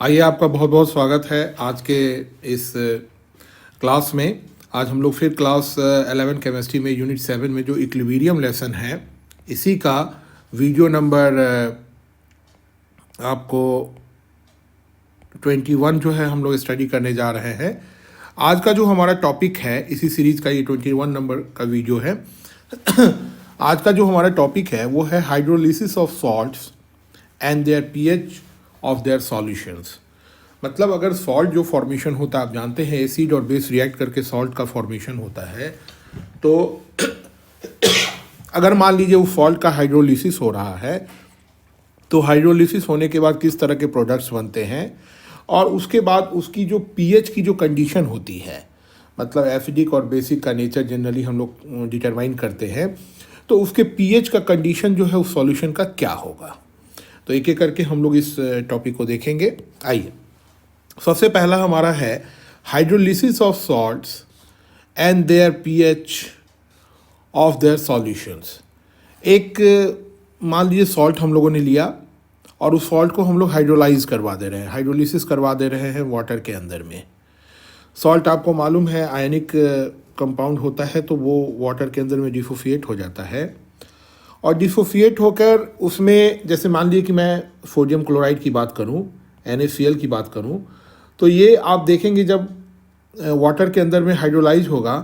आइए, आपका बहुत बहुत स्वागत है आज के इस क्लास में। आज हम लोग फिर क्लास 11 केमिस्ट्री में यूनिट 7 में जो इक्विलिब्रियम लेसन है, इसी का वीडियो नंबर आपको 21 जो है हम लोग स्टडी करने जा रहे हैं। आज का जो हमारा टॉपिक है, इसी सीरीज़ का ये 21 नंबर का वीडियो है। आज का जो हमारा टॉपिक है वो है hydrolysis of salts and their pH of their solutions. मतलब अगर सॉल्ट जो फॉर्मेशन होता है, आप जानते हैं एसिड और बेस रिएक्ट करके सॉल्ट का फॉर्मेशन होता है। तो अगर मान लीजिए वो सॉल्ट का हाइड्रोलिसिस हो रहा है, तो हाइड्रोलिसिस होने के बाद किस तरह के प्रोडक्ट्स बनते हैं, और उसके बाद उसकी जो पीएच की जो कंडीशन होती है, मतलब एसिडिक और बेसिक का नेचर जनरली हम लोग डिटरमाइन करते हैं, तो उसके पीएच का कंडीशन जो है उस सॉल्यूशन का क्या होगा। तो एक एक करके हम लोग इस टॉपिक को देखेंगे। आइए, सबसे पहला हमारा है hydrolysis of salts and their pH of their solutions. एक मान लीजिए सॉल्ट हम लोगों ने लिया और उस सॉल्ट को हम लोग हाइड्रोलाइज करवा दे रहे हैं, हाइड्रोलिसिस करवा दे रहे हैं वाटर के अंदर में। सॉल्ट आपको मालूम है आयनिक कंपाउंड होता है, तो वो वाटर के अंदर में डिसोसिएट हो जाता है, और डिसोसिएट होकर उसमें, जैसे मान लीजिए कि मैं सोडियम क्लोराइड की बात करूं, NaCl की बात करूं, तो ये आप देखेंगे जब वाटर के अंदर में हाइड्रोलाइज होगा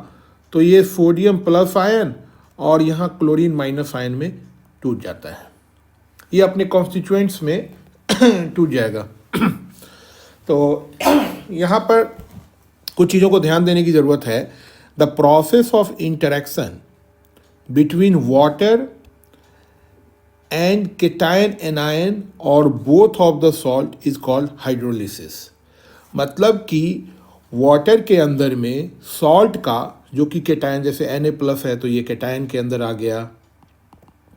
तो ये सोडियम प्लस आयन और यहाँ क्लोरीन माइनस आयन में टूट जाता है, ये अपने कॉन्स्टिट्यूएंट्स में टूट जाएगा। तो यहाँ पर कुछ चीज़ों को ध्यान देने की ज़रूरत है। The process of interaction between water and cation anion और both of the salt is called hydrolysis. मतलब कि वाटर के अंदर में सॉल्ट का जो कि केटायन, जैसे Na+ है तो ये केटायन के अंदर आ गया,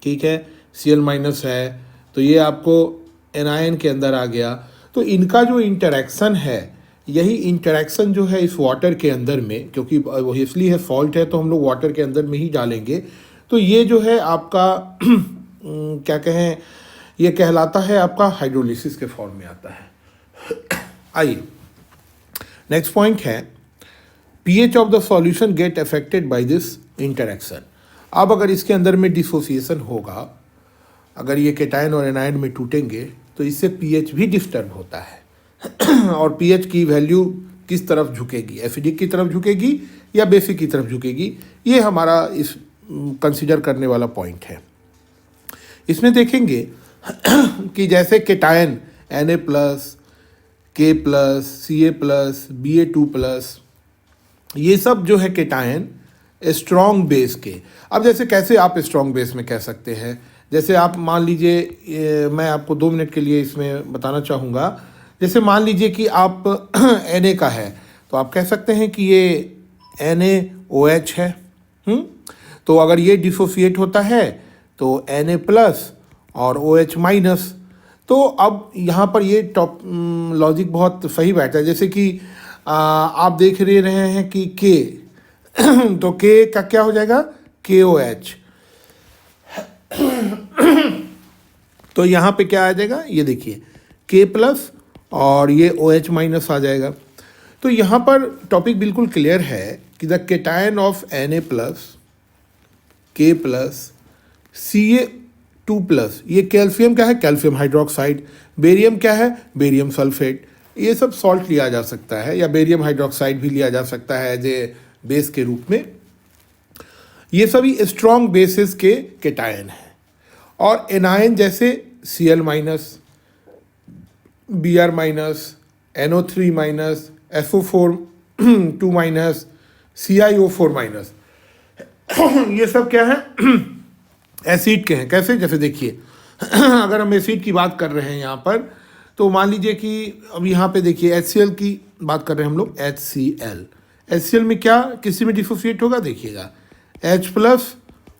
ठीक है, Cl- है तो ये आपको एनायन के अंदर आ गया। तो इनका जो इंटरेक्शन है, यही इंटरेक्शन जो है इस वाटर के अंदर में, क्योंकि वो इसलिए है सॉल्ट है तो हम लोग वाटर के अंदर में ही डालेंगे, तो ये जो है आपका क्या कहें, ये कहलाता है आपका हाइड्रोलिसिस के फॉर्म में आता है। आइए, नेक्स्ट पॉइंट है pH of the solution get affected by this interaction. अब अगर इसके अंदर में डिसोसिएशन होगा, अगर ये केटायन और एनायन में टूटेंगे तो इससे पीएच भी डिस्टर्ब होता है। और पीएच की वैल्यू किस तरफ झुकेगी, एसिडिक की तरफ झुकेगी या बेसिक की तरफ झुकेगी, ये हमारा इस कंसिडर करने वाला पॉइंट है। इसमें देखेंगे कि जैसे cation Na+, K+, Ca+, Ba2+, ये सब जो है केटायन स्ट्रॉन्ग बेस के। अब जैसे कैसे आप स्ट्रॉन्ग बेस में कह सकते हैं, जैसे आप मान लीजिए, मैं आपको 2 मिनट के लिए इसमें बताना चाहूँगा। जैसे मान लीजिए कि आप Na का है तो आप कह सकते हैं कि ये NaOH है। तो अगर ये डिसोसिएट होता है तो Na+ और OH-। तो अब यहाँ पर ये टॉप लॉजिक बहुत सही बैठता है। जैसे कि आप देख रहे हैं कि K, तो K का क्या हो जाएगा, KOH। तो यहाँ पे क्या आ जाएगा, ये देखिए K+ और ये OH- आ जाएगा। तो यहाँ पर टॉपिक बिल्कुल क्लियर है कि the cation of Na+, K+, Ca2+, ये कैल्शियम क्या है, कैल्शियम हाइड्रोक्साइड, बेरियम क्या है, बेरियम सल्फेट, ये सब सॉल्ट लिया जा सकता है, या बेरियम हाइड्रोक्साइड भी लिया जा सकता है एज ए बेस के रूप में। ये सभी स्ट्रॉन्ग बेसिस के केटायन हैं। और एनायन जैसे Cl-, Br-, NO3-, SO4 CiO4-, ये सब क्या है, एसिड के हैं। कैसे, जैसे देखिए अगर हम एसिड की बात कर रहे हैं यहाँ पर, तो मान लीजिए कि अब यहाँ पे देखिए HCl की बात कर रहे हैं हम लोग, HCl में क्या, किसी में डिसोसिएट होगा, देखिएगा H+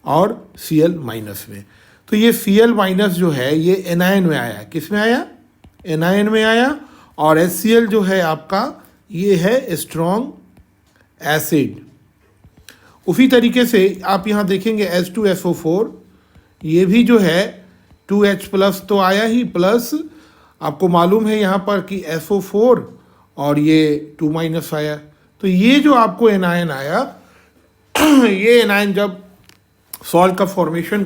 और Cl- में। तो ये Cl- जो है ये एनायन में आया, किस में आया, एनायन में आया, और HCl जो है आपका ये है स्ट्रॉन्ग एसिड। उसी तरीके से आप यहाँ देखेंगे H2SO4, ये भी जो है 2H+ तो आया ही, प्लस आपको मालूम है यहाँ पर कि SO4 और ये 2- आया, तो ये जो आपको एनायन आया ये एनायन जब सॉल्ट का फॉर्मेशन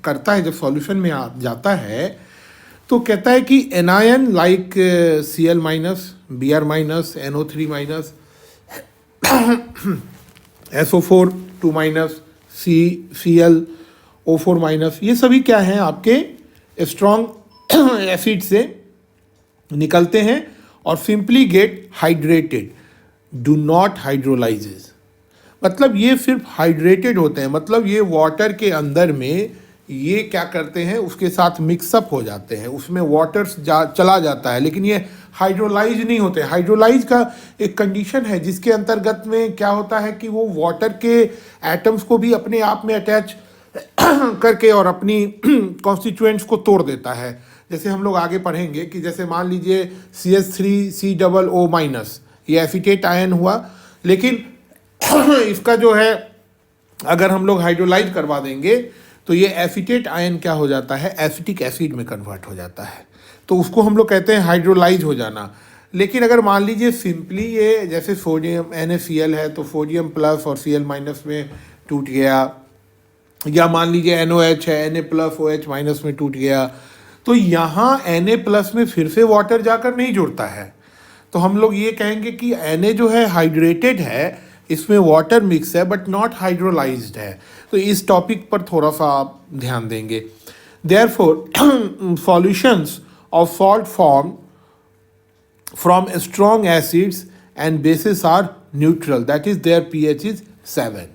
करता है, जब सॉल्यूशन में आ जाता है, तो कहता है कि anion like Cl-, Br-, NO3-, SO4 2-, Cl O4-, ये सभी क्या हैं आपके स्ट्रॉन्ग एसिड से निकलते हैं और simply get hydrated, do not hydrolyse. मतलब ये सिर्फ हाइड्रेटेड होते हैं, मतलब ये वाटर के अंदर में ये क्या करते हैं, उसके साथ मिक्सअप हो जाते हैं, उसमें वाटर चला जाता है, लेकिन ये हाइड्रोलाइज नहीं होते। हाइड्रोलाइज का एक कंडीशन है जिसके अंतर्गत में क्या होता है कि वो वाटर के एटम्स को भी अपने आप में अटैच करके और अपनी कॉन्स्टिट्यूएंट्स को तोड़ देता है। जैसे हम लोग आगे पढ़ेंगे कि जैसे मान लीजिए CH3COO-, ये एसीटेट आयन हुआ, लेकिन इसका जो है अगर हम लोग हाइड्रोलाइज करवा देंगे तो ये एसीटेट आयन क्या हो जाता है, एसिटिक एसिड में कन्वर्ट हो जाता है, तो उसको हम लोग कहते हैं हाइड्रोलाइज हो जाना। लेकिन अगर मान लीजिए सिंपली ये जैसे सोडियम NaCl है तो सोडियम प्लस और Cl- में टूट गया, या मान लीजिए NOH है, Na+OH- में टूट गया, तो यहाँ Na+ में फिर से वाटर जाकर नहीं जुड़ता है, तो हम लोग ये कहेंगे कि Na जो है हाइड्रेटेड है, इसमें वाटर मिक्स है बट नॉट हाइड्रोलाइज्ड है। तो इस टॉपिक पर थोड़ा सा आप ध्यान देंगे। Therefore solutions of salt form from strong acids and bases are neutral, that is their pH is 7।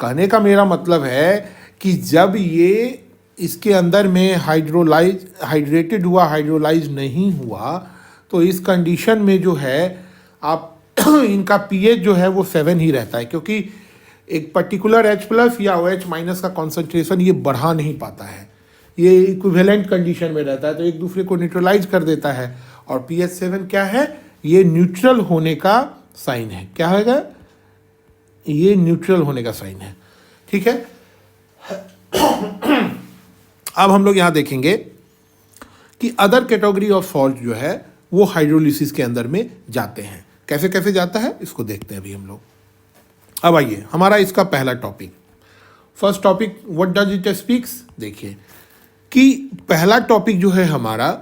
कहने का मेरा मतलब है कि जब ये इसके अंदर में हाइड्रेटेड हुआ, हाइड्रोलाइज नहीं हुआ, तो इस कंडीशन में जो है आप इनका pH जो है वो 7 ही रहता है, क्योंकि एक पर्टिकुलर H+ या OH- का कॉन्सेंट्रेशन ये बढ़ा नहीं पाता है, ये इक्विवेलेंट कंडीशन में रहता है, तो एक दूसरे को न्यूट्रलाइज कर देता है। और pH 7 क्या है, ये न्यूट्रल होने का साइन है। क्या होगा, ये न्यूट्रल होने का साइन है, ठीक है। अब हम लोग यहाँ देखेंगे कि अदर कैटेगरी ऑफ सॉल्ट जो है वो हाइड्रोलिसिस के अंदर में जाते हैं। कैसे कैसे जाता है इसको देखते हैं अभी हम लोग। अब आइए हमारा इसका पहला topic, first topic what does it speaks. देखिए कि पहला टॉपिक जो है हमारा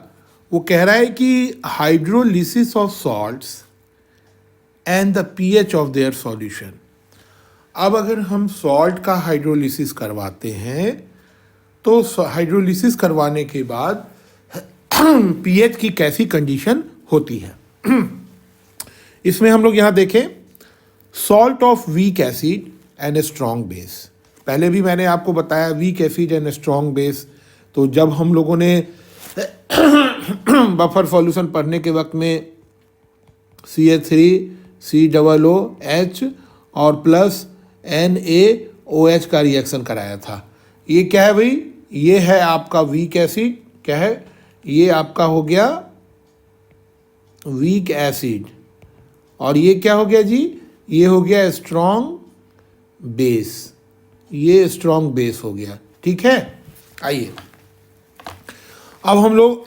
वो कह रहा है कि hydrolysis of salts and the pH of their solution. अब अगर हम सॉल्ट का हाइड्रोलिसिस करवाते हैं तो हाइड्रोलिसिस करवाने के बाद pH की कैसी कंडीशन होती है। इसमें हम लोग यहाँ देखें salt of weak acid and a strong base. पहले भी मैंने आपको बताया weak acid and strong base, तो जब हम लोगों ने बफर सॉल्यूशन पढ़ने के वक्त में CH3COOH और प्लस NaOH का रिएक्शन कराया था। ये क्या है भाई, ये है आपका वीक एसिड, क्या है ये आपका हो गया वीक एसिड, और ये क्या हो गया जी, ये हो गया स्ट्रॉन्ग बेस, ये स्ट्रॉन्ग बेस हो गया, ठीक है। आइए अब हम लोग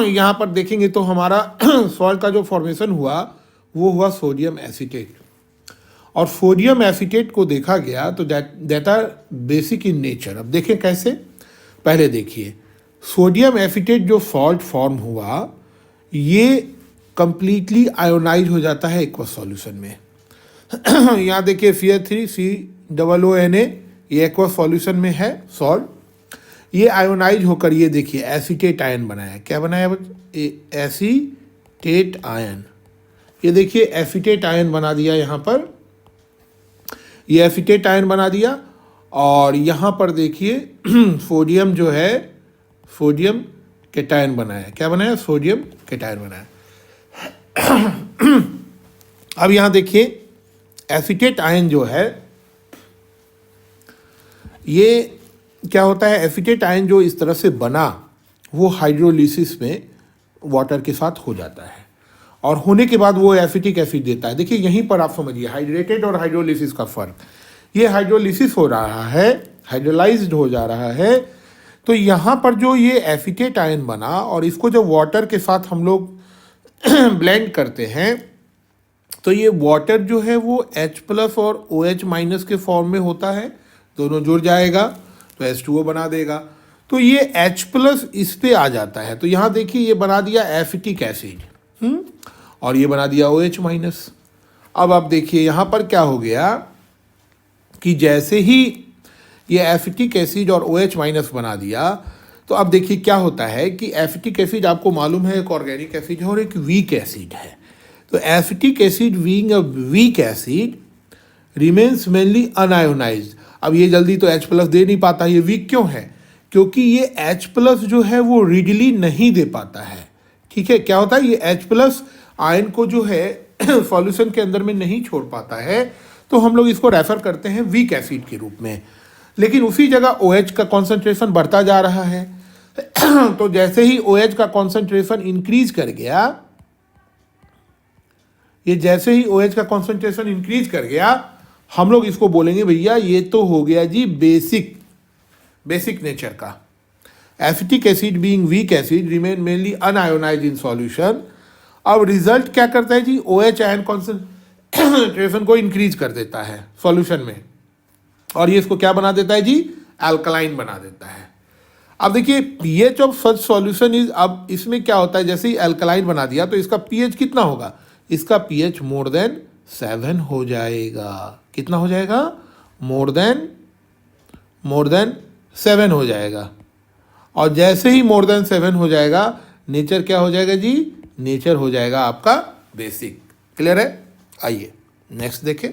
यहाँ पर देखेंगे तो हमारा सॉल्ट का जो फॉर्मेशन हुआ वो हुआ सोडियम एसीटेट, और सोडियम एसीटेट को देखा गया तो that are basic in nature. अब देखें कैसे, पहले देखिए सोडियम एसीटेट जो सॉल्ट फॉर्म हुआ ये कंप्लीटली आयोनाइज हो जाता है एक्वस सॉल्यूशन में। यहाँ देखिए CH3COONA ये एक्वस सॉल्यूशन में है सॉल्ट, ये आयोनाइज होकर ये देखिए एसीटेट आयन बनाया। क्या बनाया बच्चे, एसीटेट आयन, ये देखिए एसीटेट आयन बना दिया यहाँ पर, ये एसीटेट आयन बना दिया। और यहाँ पर देखिए सोडियम जो है सोडियम केटायन बनाया। क्या बनाया, सोडियम केटायन बनाया। अब यहाँ देखिए एसीटेट आयन जो है ये क्या होता है, एसीटेट आयन जो इस तरह से बना वो हाइड्रोलिसिस में वाटर के साथ हो जाता है, और होने के बाद वो एसिटिक एसिड देता है। देखिए यहीं पर आप समझिए हाइड्रेटेड और हाइड्रोलिसिस का फ़र्क। ये हाइड्रोलिसिस हो रहा है, हाइड्रोलाइज्ड हो जा रहा है, तो यहाँ पर जो ये एसीटेट आयन बना और इसको जब वाटर के साथ हम लोग ब्लेंड करते हैं तो ये वाटर जो है वो H प्लस और OH माइनस के फॉर्म में होता है, दोनों जुड़ जाएगा तो H2O बना देगा। तो ये H प्लस इस पे आ जाता है, तो यहाँ देखिए ये बना दिया एसिटिक एसिड और ये बना दिया OH माइनस। अब आप देखिए यहाँ पर क्या हो गया कि जैसे ही ये एसिटिक एसिड और OH माइनस बना दिया तो अब देखिए क्या होता है कि एसिटिक एसिड आपको मालूम है एक ऑर्गेनिक एसिड है और एक वीक एसिड है। तो acetic acid being a weak acid remains mainly unionised. अब ये जल्दी तो H प्लस दे नहीं पाता, ये वीक क्यों है? क्योंकि ये H प्लस जो है वो रीडली नहीं दे पाता है। ठीक है, क्या होता है ये H प्लस आयन को जो है सॉल्यूशन के अंदर में नहीं छोड़ पाता है, तो हम लोग इसको रेफर करते हैं वीक एसिड के रूप में। लेकिन उसी जगह OH का कॉन्सेंट्रेशन बढ़ता जा रहा है तो जैसे ही OH का कॉन्सेंट्रेशन इंक्रीज कर गया, ये जैसे ही OH का कॉन्सेंट्रेशन इंक्रीज कर गया, हम लोग इसको बोलेंगे भैया ये तो हो गया जी बेसिक नेचर का। Acetic acid being weak acid remain mainly unionised in solution. अब रिजल्ट क्या करता है जी, OH आयन कॉन्सेंट्रेशन को इंक्रीज कर देता है सॉल्यूशन में और ये इसको क्या बना देता है जी, अल्कलाइन बना देता है। अब देखिए pH of such solution is, अब इसमें क्या होता है जैसे ही अल्कलाइन बना दिया तो इसका pH कितना होगा, इसका pH मोर देन 7 हो जाएगा। कितना हो जाएगा, मोर देन 7 हो जाएगा। और जैसे ही मोर देन 7 हो जाएगा नेचर क्या हो जाएगा जी, नेचर हो जाएगा आपका बेसिक। क्लियर है? आइए नेक्स्ट देखें।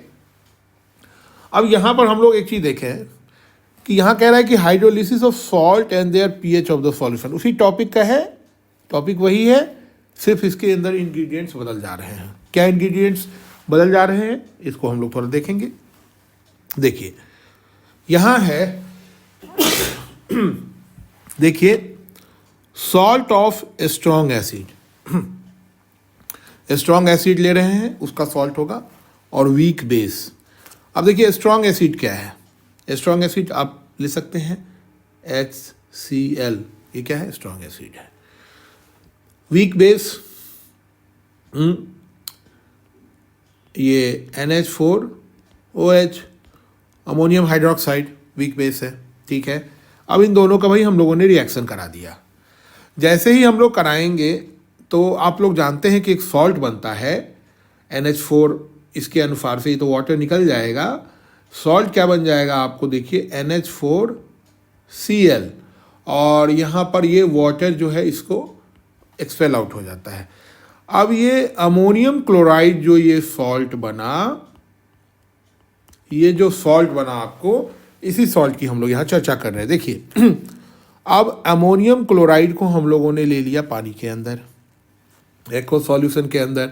अब यहाँ पर हम लोग एक चीज़ देखें कि यहाँ कह रहा है कि hydrolysis of salt and their pH of the solution, उसी टॉपिक का है, टॉपिक वही है, सिर्फ इसके अंदर इंग्रेडिएंट्स बदल जा रहे हैं। क्या इंग्रेडिएंट्स बदल जा रहे हैं इसको हम लोग थोड़ा देखेंगे। देखिए यहाँ है देखिए salt of strong acid, strong acid ले रहे हैं उसका सॉल्ट होगा, और वीक बेस। अब देखिए स्ट्रॉन्ग एसिड क्या है, स्ट्रॉन्ग एसिड आप ले सकते हैं HCl, ये क्या है, स्ट्रॉन्ग एसिड है। वीक बेस ये NH4OH ammonium hydroxide weak base है। ठीक है, अब इन दोनों का भाई हम लोगों ने रिएक्शन करा दिया। जैसे ही हम लोग कराएंगे तो आप लोग जानते हैं कि एक सॉल्ट बनता है NH4, इसके अनुसार से ही तो वाटर निकल जाएगा। सॉल्ट क्या बन जाएगा आपको देखिए NH4Cl, और यहाँ पर ये वाटर जो है इसको एक्सपेल आउट हो जाता है। अब ये अमोनियम क्लोराइड जो ये सॉल्ट बना, ये जो सॉल्ट बना आपको, इसी सॉल्ट की हम लोग यहाँ चर्चा कर रहे हैं। देखिए अब अमोनियम क्लोराइड को हम लोगों ने ले लिया पानी के अंदर, एक्वा सॉल्यूशन के अंदर।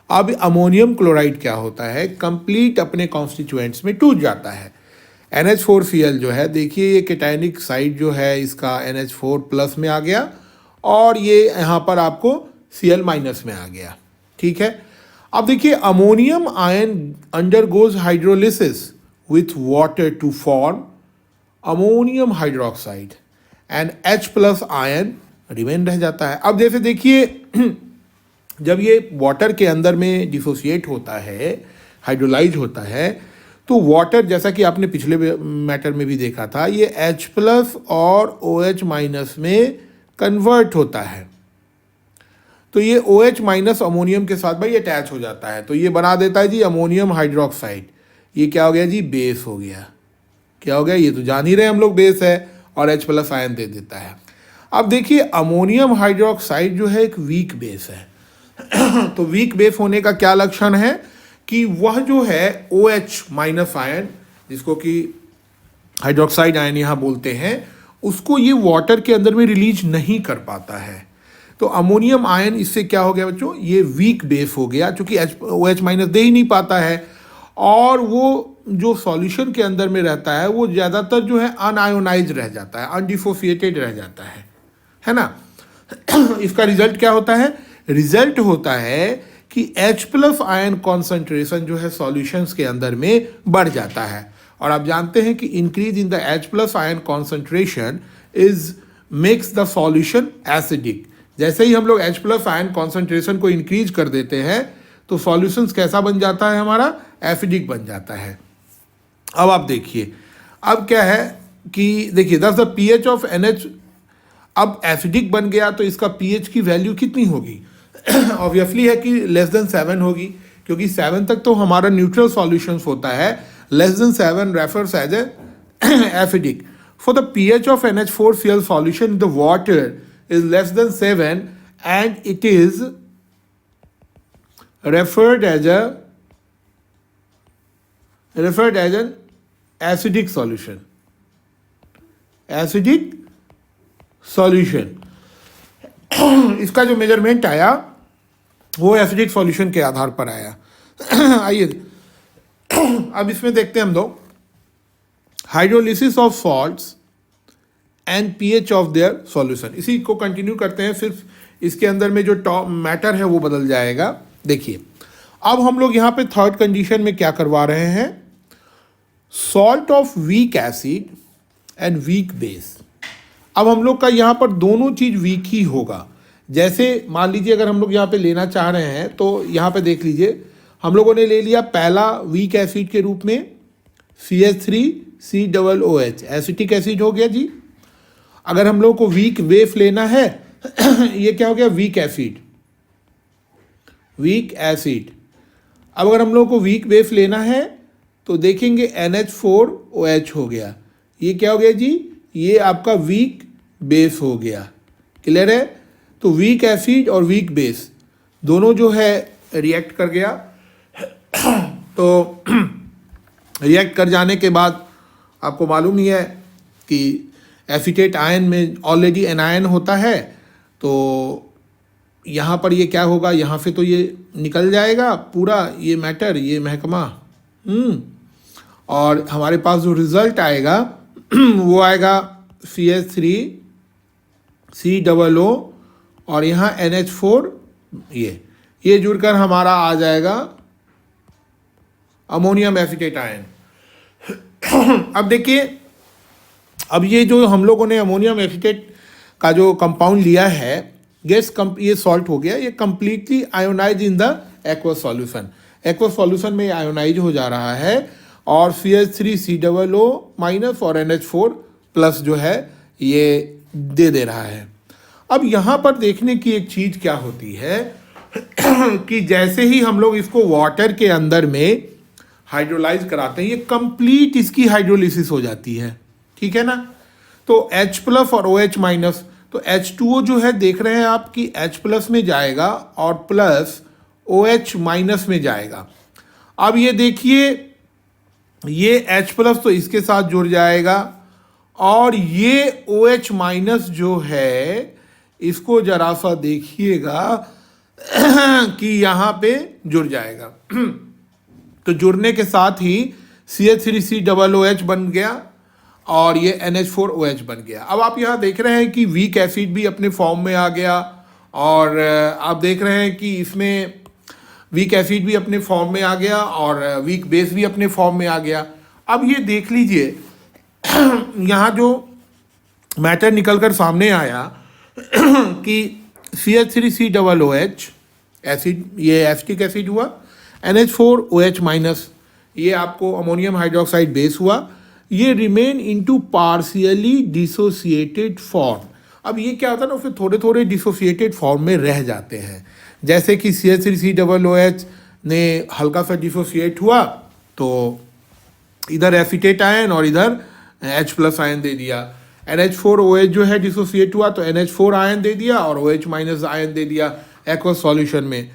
अब अमोनियम क्लोराइड क्या होता है, कंप्लीट अपने कॉन्स्टिट्यूएंट्स में टूट जाता है। NH4Cl जो है देखिए ये केटायनिक साइड जो है इसका NH4 प्लस में आ गया और ये यहाँ पर आपको Cl माइनस में आ गया। ठीक है, अब देखिए ammonium ion undergoes hydrolysis with water to form ammonium hydroxide and H plus ion remain रह जाता है। अब जैसे देखिए जब ये वाटर के अंदर में डिसोसिएट होता है, हाइड्रोलाइज होता है, तो वाटर जैसा कि आपने पिछले मैटर में भी देखा था, ये H प्लस और OH माइनस में कन्वर्ट होता है। तो ये OH माइनस अमोनियम के साथ भाई अटैच हो जाता है, तो ये बना देता है जी अमोनियम हाइड्रोक्साइड। ये क्या हो गया जी, बेस हो गया। क्या हो गया, ये तो जान ही रहे हम लोग बेस है, और H प्लस आयन दे देता है। अब देखिए अमोनियम हाइड्रोक्साइड जो है एक वीक बेस है तो वीक बेस होने का क्या लक्षण है कि वह जो है OH माइनस आयन, जिसको कि हाइड्रोक्साइड आयन यहाँ बोलते हैं, उसको ये वाटर के अंदर में रिलीज नहीं कर पाता है। तो अमोनियम आयन इससे क्या हो गया बच्चों, ये वीक बेस हो गया, क्योंकि OH माइनस दे ही नहीं पाता है, और वो जो सॉल्यूशन के अंदर में रहता है वो ज़्यादातर जो है अनआयोनाइज रह जाता है, अनडिसोसिएटेड रह जाता है ना। इसका रिजल्ट क्या होता है, रिजल्ट होता है कि H प्लस आयन कॉन्सेंट्रेशन जो है सॉल्यूशंस के अंदर में बढ़ जाता है। और आप जानते हैं कि increase in the H plus ion concentration is makes the solution acidic. जैसे ही हम लोग H प्लस आयन कॉन्सेंट्रेशन को इंक्रीज कर देते हैं तो सॉल्यूशंस कैसा बन जाता है, हमारा एसिडिक बन जाता है। अब आप देखिए, अब क्या है कि देखिए दस द pH ऑफ NH अब एसिडिक बन गया तो इसका pH की वैल्यू कितनी होगी? ऑब्वियसली है कि लेस देन 7 होगी, क्योंकि 7 तक तो हमारा न्यूट्रल सॉल्यूशंस होता है, less than 7 refers as a acidic. For the pH of NH4Cl solution in the water is less than 7 and it is referred as an acidic solution. Acidic solution. इसका जो measurement आया वो acidic solution के आधार पर आया। आइए अब इसमें देखते हैं हम लोग hydrolysis of salts and pH of their solution. इसी को कंटिन्यू करते हैं, सिर्फ इसके अंदर में जो टॉप मैटर है वो बदल जाएगा। देखिए अब हम लोग यहाँ पे थर्ड कंडीशन में क्या करवा रहे हैं, salt of weak acid and weak base. अब हम लोग का यहाँ पर दोनों चीज़ वीक ही होगा। जैसे मान लीजिए अगर हम लोग यहाँ पे लेना चाह रहे हैं तो यहाँ पे देख लीजिए, हम लोगों ने ले लिया पहला वीक एसिड के रूप में CH3COOH, एसिटिक एसिड हो गया जी। अगर हम लोग को वीक बेस लेना है ये क्या हो गया, वीक एसिड, वीक एसिड। अब अगर हम लोग को वीक बेस लेना है तो देखेंगे NH4OH हो गया, ये क्या हो गया जी, ये आपका वीक बेस हो गया। क्लियर है? तो वीक एसिड और वीक बेस दोनों जो है रिएक्ट कर गया। तो रिएक्ट कर जाने के बाद आपको मालूम ही है कि एसीटेट आयन में ऑलरेडी एनायन होता है, तो यहाँ पर ये क्या होगा, यहाँ से तो ये निकल जाएगा पूरा ये मैटर, ये महकमा, और हमारे पास जो रिजल्ट आएगा वो आएगा CH3COO और यहाँ NH4, ये जुड़कर हमारा आ जाएगा अमोनियम एसीटेट आयन। अब देखिए, अब ये जो हम लोगों ने अमोनियम एसीटेट का जो कंपाउंड लिया है, ये सॉल्ट हो गया, ये completely ionise in the aqueous solution. Aqueous solution में आयोनाइज हो जा रहा है और CH3COO माइनस और NH4 प्लस जो है ये दे रहा है। अब यहाँ पर देखने की एक चीज़ क्या होती है कि जैसे ही हम लोग इसको वाटर के अंदर में हाइड्रोलाइज कराते हैं, ये कंप्लीट इसकी हाइड्रोलिसिस हो जाती है, ठीक है ना। तो H प्लस और OH माइनस, तो H2O जो है देख रहे हैं आप कि H प्लस में जाएगा और प्लस OH माइनस में जाएगा। अब ये देखिए, ये H प्लस तो इसके साथ जुड़ जाएगा और ये OH माइनस जो है इसको जरा सा देखिएगा कि यहाँ पे जुड़ जाएगा। तो जुड़ने के साथ ही CH3COOH बन गया और ये NH4OH बन गया। अब आप यहाँ देख रहे हैं कि वीक एसिड भी अपने फॉर्म में आ गया और आप देख रहे हैं कि इसमें वीक एसिड भी अपने फॉर्म में आ गया और वीक बेस भी अपने फॉर्म में आ गया। अब ये देख लीजिए यहाँ जो मैटर निकल कर सामने आया कि CH3COOH एसिड, ये एसिटिक एसिड हुआ, NH4OH माइनस, ये आपको अमोनियम हाइड्रोक्साइड बेस हुआ, ये remain into partially dissociated form. अब ये क्या होता है ना, उसमें थोड़े थोड़े डिसोसिएटेड फॉर्म में रह जाते हैं। जैसे कि CH3COOH ने हल्का सा डिसोसिएट हुआ तो इधर एसीटेट आयन और इधर H प्लस आयन दे दिया। NH4OH जो है डिसोसिएट हुआ तो NH4 आयन दे दिया और OH माइनस आयन दे दिया एक्वस सॉल्यूशन में।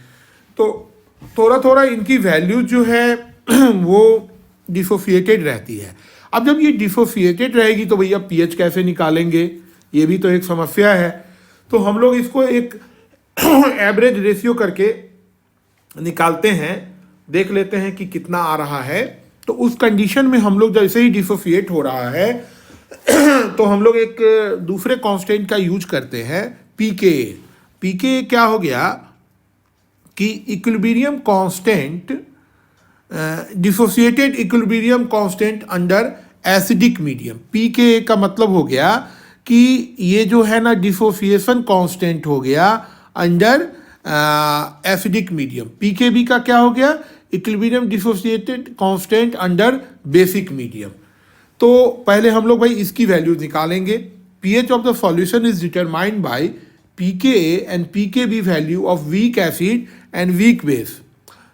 तो थोड़ा थोड़ा इनकी वैल्यू जो है वो डिसोसिएटेड रहती है। अब जब ये डिसोसिएटेड रहेगी तो भैया पीएच कैसे निकालेंगे, ये भी तो एक समस्या है। तो हम लोग इसको एक एवरेज रेशियो करके निकालते हैं, देख लेते हैं कि कितना आ रहा है। तो उस कंडीशन में हम लोग जैसे ही डिसोसिएट हो रहा है तो हम लोग एक दूसरे कांस्टेंट का यूज करते हैं, पीके। पीके क्या हो गया कि equilibrium constant, dissociated equilibrium constant under acidic medium. PK का मतलब हो गया कि ये जो है ना डिसोसिएशन कांस्टेंट हो गया अंडर एसिडिक मीडियम, पीकेबी का क्या हो गया, equilibrium dissociated constant under basic medium. तो पहले हम लोग भाई इसकी वैल्यूज निकालेंगे। PH of the solution is determined by pKa and pKb value of weak acid and weak base,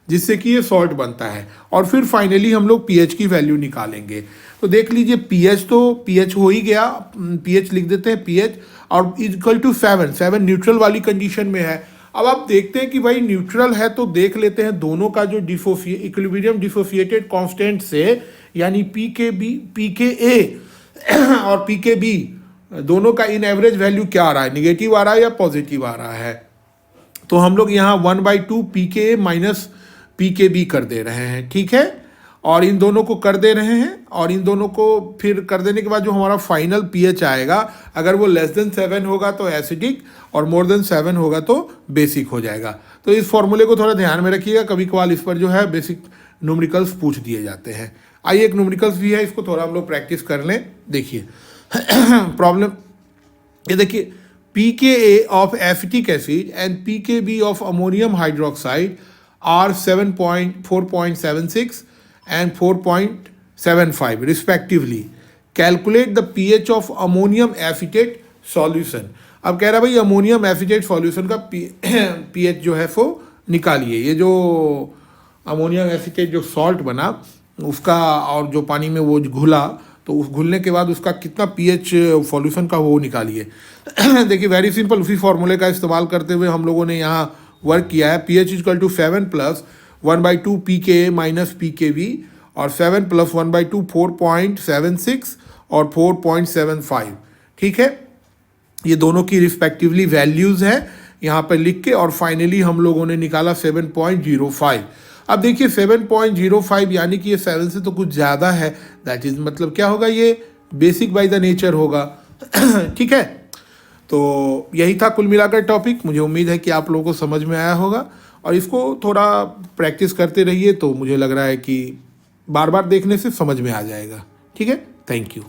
जिससे कि ये सॉल्ट बनता है। और फिर फाइनली हम लोग पीएच की वैल्यू निकालेंगे। तो देख लीजिए पीएच तो पीएच हो ही गया, पीएच लिख देते हैं पीएच, और इक्वल टू 7 न्यूट्रल वाली कंडीशन में है। अब आप देखते हैं कि भाई न्यूट्रल है, तो देख लेते हैं दोनों का जो इक्विलिब्रियम डिसोसिएटेड कांस्टेंट से, यानी पीकेए और पीकेबी दोनों का इन एवरेज वैल्यू क्या आ रहा है, निगेटिव आ रहा है या पॉजिटिव आ रहा है। तो हम लोग यहाँ 1/2 पीके माइनस पीकेबी कर दे रहे हैं, ठीक है, और इन दोनों को कर दे रहे हैं, और इन दोनों को फिर कर देने के बाद जो हमारा फाइनल पीएच आएगा, अगर वो लेस देन 7 होगा तो एसिडिक और मोर देन 7 होगा तो बेसिक हो जाएगा। तो इस फॉर्मूले को थोड़ा ध्यान में रखिएगा, कभी कभार इस पर जो है बेसिक न्यूमेरिकल्स पूछ दिए जाते हैं। आइए एक न्यूमेरिकल्स भी है, इसको थोड़ा हम लोग प्रैक्टिस कर लें। देखिए प्रॉब्लम ये देखिए, pKa of acetic acid and pKb of ammonium hydroxide are 4.76 and 4.75 respectively. Calculate the pH of ammonium acetate solution. अब कह रहा भाई अमोनियम एसिटेट सॉल्यूशन का pH जो है वो निकालिए। ये जो अमोनियम एसिटेट जो सॉल्ट बना उसका, और जो पानी में वो घुला, तो उस घुलने के बाद उसका कितना पीएच सॉल्यूशन का वो निकालिए। देखिए वेरी सिंपल, उसी फॉर्मूले का इस्तेमाल करते हुए हम लोगों ने यहाँ वर्क किया है। PH equal to 7 + 1/2 PK minus PKV, और 7 + 1/2 4.76 और 4.75, ठीक है। ये दोनों की रिस्पेक्टिवली वैल्यूज़ हैं यहाँ पर लिख के, और फाइनली हम लोगों ने निकाला 7.05। अब देखिए 7.05 यानी कि ये 7 से तो कुछ ज़्यादा है, दैट इज़ मतलब क्या होगा, ये बेसिक बाय द नेचर होगा। ठीक है, तो यही था कुल मिलाकर टॉपिक। मुझे उम्मीद है कि आप लोगों को समझ में आया होगा, और इसको थोड़ा प्रैक्टिस करते रहिए, तो मुझे लग रहा है कि बार बार देखने से समझ में आ जाएगा। ठीक है, थैंक यू।